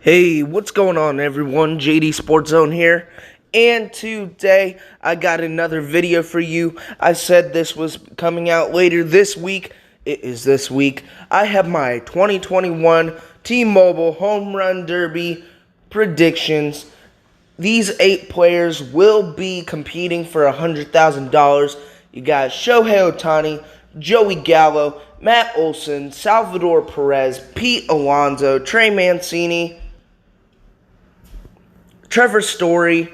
Hey, what's going on everyone? JD Sports Zone here. And today I got another video for you. I said this was coming out later this week. It is this week. I have my 2021 T-Mobile Home Run Derby predictions. These 8 players will be competing for $100,000. You got Shohei Ohtani, Joey Gallo, Matt Olson, Salvador Perez, Pete Alonso, Trey Mancini, Trevor Story,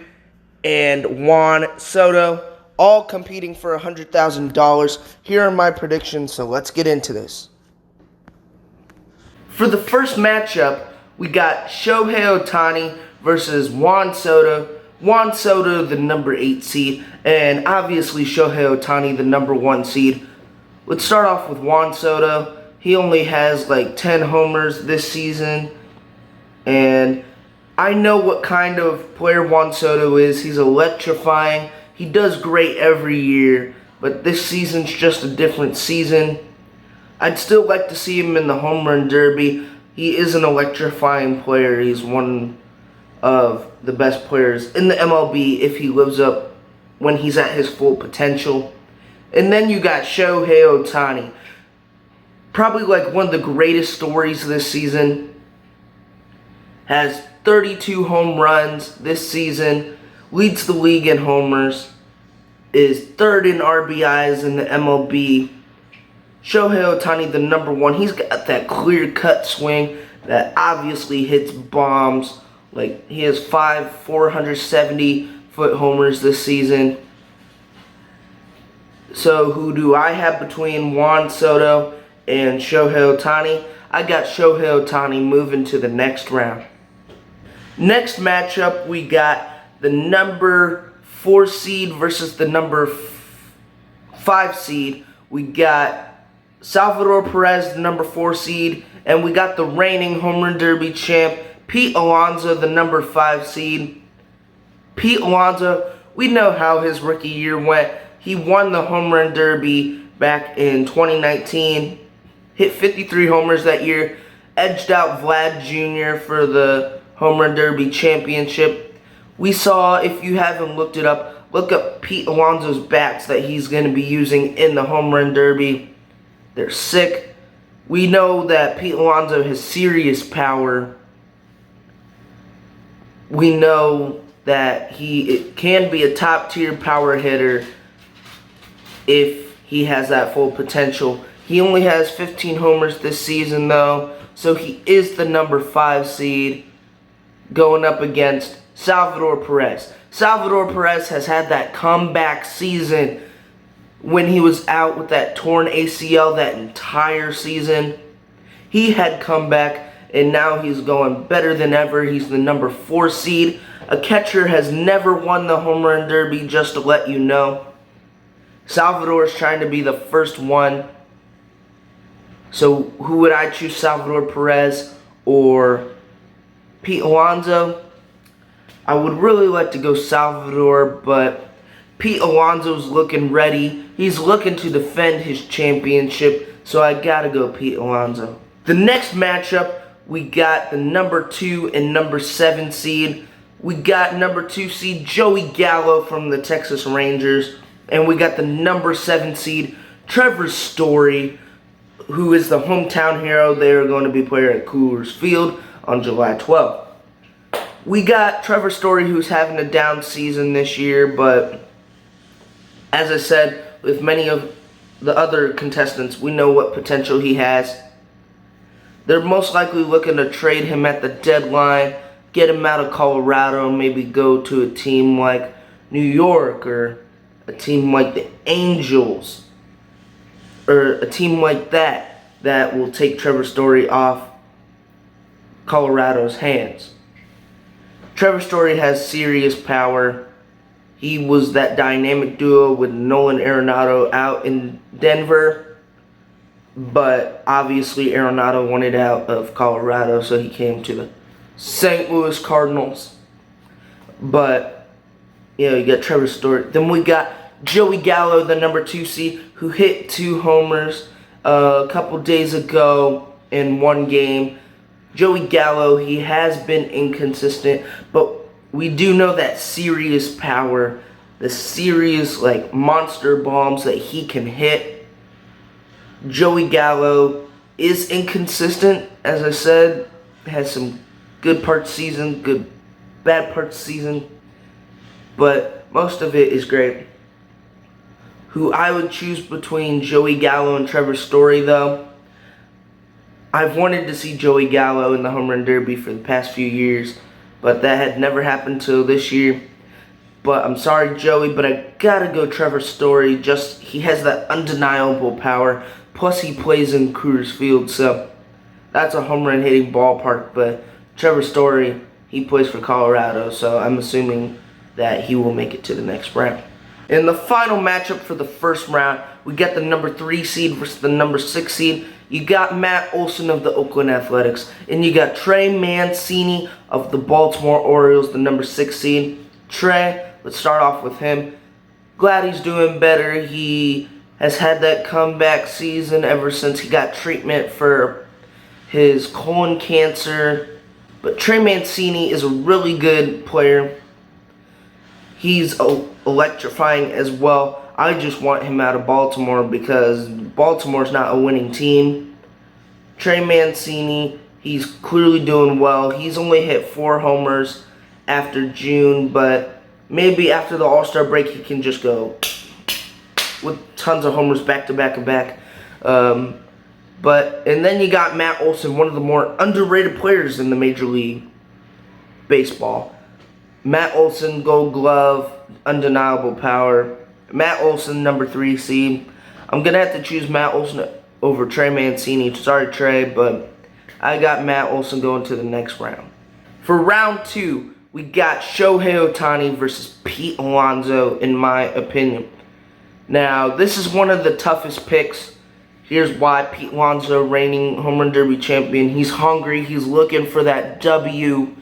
and Juan Soto, all competing for $100,000. Here are my predictions, so let's get into this. For the first matchup, we got Shohei Ohtani versus Juan Soto. Juan Soto, the number 8 seed, and obviously Shohei Ohtani, the number 1 seed. Let's start off with Juan Soto. He only has like 10 homers this season, and I know what kind of player Juan Soto is. He's electrifying. He does great every year, but this season's just a different season. I'd still like to see him in the Home Run Derby. He is an electrifying player. He's one of the best players in the MLB if he lives up when he's at his full potential. And then you got Shohei Ohtani. Probably like one of the greatest stories this season. Has 32 home runs this season, leads the league in homers, is 3rd in RBIs in the MLB. Shohei Ohtani, the number 1, he's got that clear-cut swing that obviously hits bombs. Like, he has 5 470-foot homers this season. So, who do I have between Juan Soto and Shohei Ohtani? I got Shohei Ohtani moving to the next round. Next matchup, we got the number 4 seed versus the number 5 seed. We got Salvador Perez, the number 4 seed, and we got the reigning Home Run Derby champ, Pete Alonso, the number 5 seed. Pete Alonso, we know how his rookie year went. He won the Home Run Derby back in 2019, hit 53 homers that year, edged out Vlad Jr. for the Home Run Derby championship. We saw, if you haven't looked it up, look up Pete Alonso's bats that he's going to be using in the Home Run Derby. They're sick. We know that Pete Alonso has serious power. We know that he can be a top-tier power hitter if he has that full potential. He only has 15 homers this season, though, so he is the number 5 seed. Going up against Salvador Perez. Salvador Perez has had that comeback season when he was out with that torn ACL that entire season. He had comeback, and now he's going better than ever. He's the number 4 seed. A catcher has never won the Home Run Derby, just to let you know. Salvador is trying to be the first one. So who would I choose, Salvador Perez or Pete Alonso? I would really like to go Salvador, but Pete Alonso's looking ready. He's looking to defend his championship, so I gotta go Pete Alonso. The next matchup, we got the number 2 and number 7 seed. We got number 2 seed Joey Gallo from the Texas Rangers, and we got the number 7 seed Trevor Story, who is the hometown hero. They are going to be playing at Coors Field on July 12th. We got Trevor Story, who's having a down season this year, but as I said, with many of the other contestants, we know what potential he has. They're most likely looking to trade him at the deadline, get him out of Colorado, and maybe go to a team like New York or a team like the Angels or a team like that will take Trevor Story off Colorado's hands. Trevor Story has serious power. He was that dynamic duo with Nolan Arenado out in Denver, but obviously Arenado wanted out of Colorado, so he came to the St. Louis Cardinals. But, you got Trevor Story. Then we got Joey Gallo, the number 2 seed, who hit 2 homers a couple days ago in one game. Joey Gallo, he has been inconsistent, but we do know that serious power, the serious like monster bombs that he can hit. Joey Gallo is inconsistent, as I said, has some good parts season, good bad parts season, but most of it is great. Who I would choose between Joey Gallo and Trevor Story, though, I've wanted to see Joey Gallo in the Home Run Derby for the past few years, but that had never happened till this year. But I'm sorry, Joey, but I gotta go Trevor Story. Just, he has that undeniable power. Plus, he plays in Coors Field, so that's a home run hitting ballpark. But Trevor Story, he plays for Colorado, so I'm assuming that he will make it to the next round. In the final matchup for the first round, we got the number 3 seed versus the number 6 seed. You got Matt Olson of the Oakland Athletics, and you got Trey Mancini of the Baltimore Orioles, the number 6 seed. Trey, let's start off with him. Glad he's doing better. He has had that comeback season ever since he got treatment for his colon cancer. But Trey Mancini is a really good player. He's electrifying as well. I just want him out of Baltimore because Baltimore's not a winning team. Trey Mancini, he's clearly doing well. He's only hit 4 homers after June, but maybe after the All-Star break he can just go with tons of homers back to back and back. And then you got Matt Olson, one of the more underrated players in the Major League Baseball. Matt Olson, Gold Glove, undeniable power. Matt Olson, number 3 seed. I'm going to have to choose Matt Olson over Trey Mancini. Sorry, Trey, but I got Matt Olson going to the next round. For round 2, we got Shohei Ohtani versus Pete Alonso, in my opinion. Now, this is one of the toughest picks. Here's why. Pete Alonso, reigning Home Run Derby champion. He's hungry. He's looking for that W.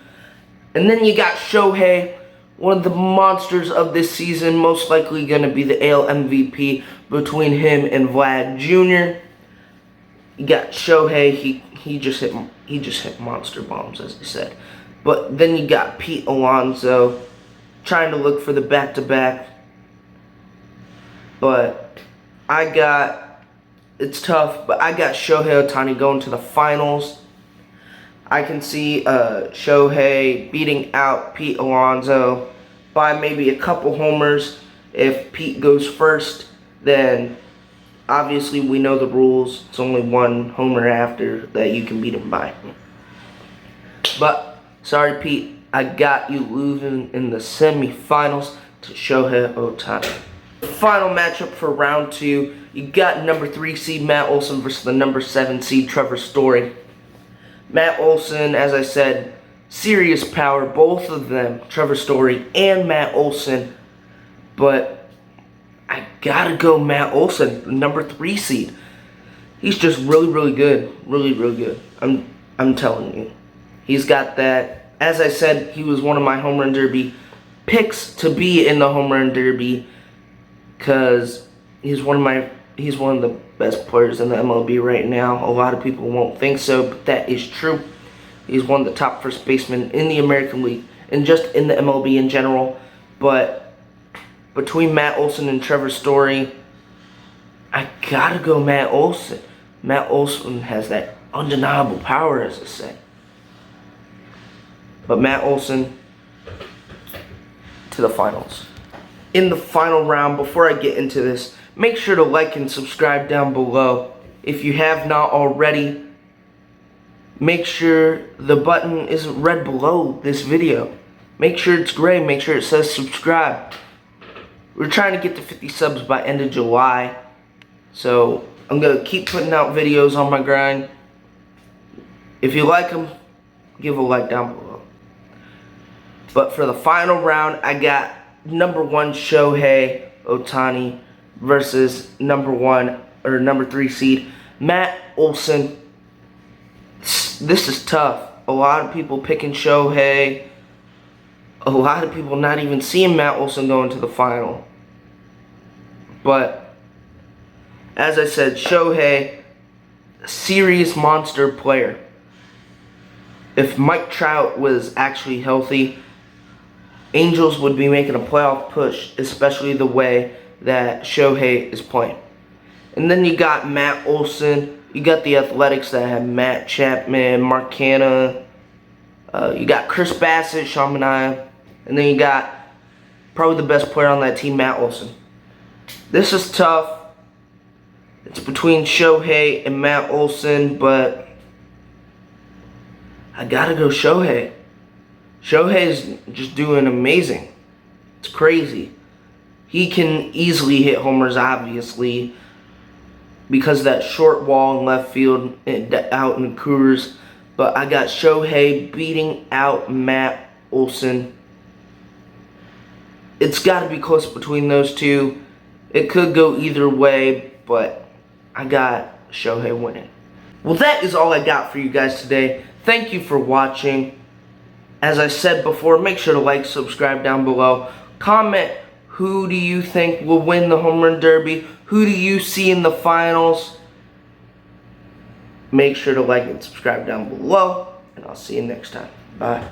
And then you got Shohei, one of the monsters of this season, most likely going to be the AL MVP between him and Vlad Jr. You got Shohei, he just hit monster bombs, as I said. But then you got Pete Alonso trying to look for the back-to-back. But it's tough, but I got Shohei Ohtani going to the finals. I can see Shohei beating out Pete Alonso by maybe a couple homers. If Pete goes first, then obviously we know the rules. It's only 1 homer after that you can beat him by. But, sorry Pete, I got you losing in the semifinals to Shohei Ohtani. The final matchup for round 2, you got number 3 seed Matt Olson versus the number 7 seed Trevor Story. Matt Olson, as I said, serious power, both of them, Trevor Story and Matt Olson. But I gotta go Matt Olson, number 3 seed. He's just really, really good. Really, really good. I'm telling you. He's got that. As I said, he was one of my Home Run Derby picks to be in the Home Run Derby because he's one of the best players in the MLB right now. A lot of people won't think so, but that is true. He's one of the top first basemen in the American League and just in the MLB in general. But between Matt Olson and Trevor Story, I gotta go Matt Olson. Matt Olson has that undeniable power, as I say. But Matt Olson to the finals. In the final round, before I get into this, make sure to like and subscribe down below. If you have not already, make sure the button is red below this video. Make sure it's gray. Make sure it says subscribe. We're trying to get to 50 subs by end of July. So I'm going to keep putting out videos on my grind. If you like them, give a like down below. But for the final round, I got number 1 Shohei Ohtani versus number 3 seed Matt Olson. This is tough. A lot of people picking Shohei. A lot of people not even seeing Matt Olson going to the final. But as I said, Shohei, serious monster player. if Mike Trout was actually healthy, Angels would be making a playoff push, especially the way that Shohei is playing. And then you got Matt Olson. You got the Athletics that have Matt Chapman, Mark Canha. You got Chris Bassett, Sean Manaea. And then you got probably the best player on that team, Matt Olson. This is tough. It's between Shohei and Matt Olson, but I gotta go Shohei. Shohei's just doing amazing. It's crazy. He can easily hit homers, obviously, because of that short wall in left field out in Coors. But I got Shohei beating out Matt Olson. It's got to be close between those two. It could go either way, but I got Shohei winning. Well, that is all I got for you guys today. Thank you for watching. As I said before, make sure to like, subscribe down below. Comment, who do you think will win the Home Run Derby? Who do you see in the finals? Make sure to like and subscribe down below. And I'll see you next time. Bye.